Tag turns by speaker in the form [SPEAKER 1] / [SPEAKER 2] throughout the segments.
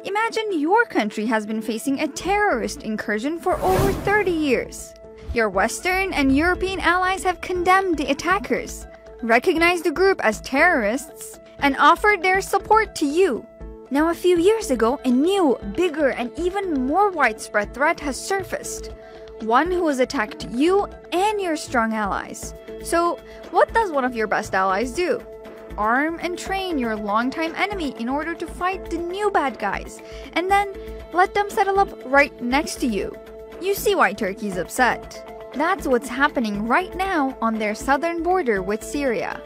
[SPEAKER 1] Imagine your country has been facing a terrorist incursion for over 30 years. Your Western and European allies have condemned the attackers, recognized the group as terrorists, and offered their support to you. Now, a few years ago, a new, bigger, and even more widespread threat has surfaced. One who has attacked you and your strong allies. So, what does one of your best allies do? Arm and train your longtime enemy in order to fight the new bad guys, and then let them settle up right next to you. You see why Turkey's upset. That's what's happening right now on their southern border with Syria,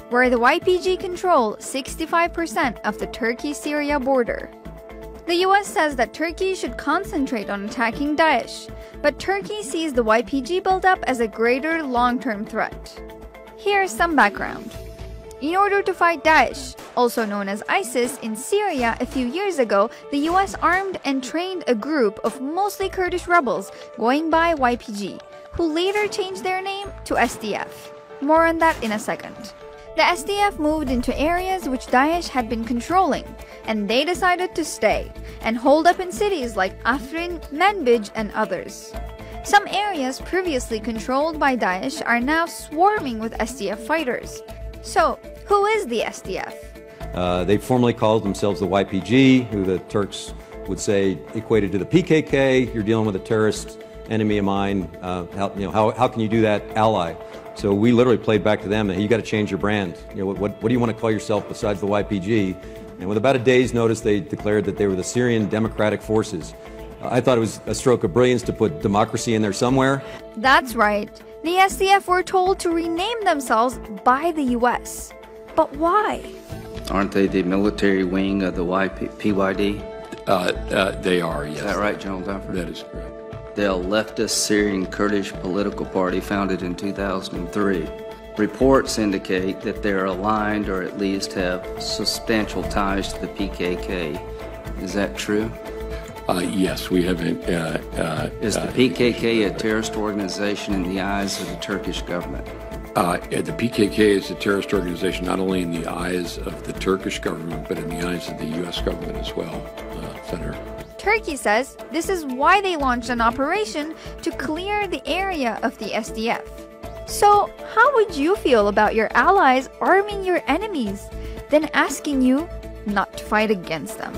[SPEAKER 1] where the YPG control 65% of the Turkey-Syria border. The US says that Turkey should concentrate on attacking Daesh, but Turkey sees the YPG buildup as a greater long-term threat. Here's some background. In order to fight Daesh, also known as ISIS, in Syria a few years ago, the US armed and trained a group of mostly Kurdish rebels going by YPG, who later changed their name to SDF. More on that in a second. The SDF moved into areas which Daesh had been controlling, and they decided to stay and hold up in cities like Afrin, Manbij, and others. Some areas previously controlled by Daesh are now swarming with SDF fighters. So, who is the SDF?
[SPEAKER 2] They formerly called themselves the YPG, who the Turks would say equated to the PKK. You're dealing with a terrorist enemy of mine. How can you do that, ally? So we literally played back to them, hey, you got to change your brand. What do you want to call yourself besides the YPG? And with about a day's notice, they declared that they were the Syrian Democratic Forces. I thought it was a stroke of brilliance to put democracy in there somewhere.
[SPEAKER 1] That's right. The SDF were told to rename themselves by the US. But why?
[SPEAKER 3] Aren't they the military wing of the PYD?
[SPEAKER 4] They are, yes.
[SPEAKER 3] Is that right, General Duffer?
[SPEAKER 4] That is correct.
[SPEAKER 3] They're a leftist Syrian Kurdish political party founded in 2003. Reports indicate that they're aligned or at least have substantial ties to the PKK. Is that true?
[SPEAKER 4] Yes, we have.
[SPEAKER 3] Is the PKK a terrorist organization in the eyes of the Turkish government?
[SPEAKER 4] The PKK is a terrorist organization not only in the eyes of the Turkish government, but in the eyes of the U.S. government as well, Senator.
[SPEAKER 1] Turkey says this is why they launched an operation to clear the area of the SDF. So, how would you feel about your allies arming your enemies, then asking you not to fight against them?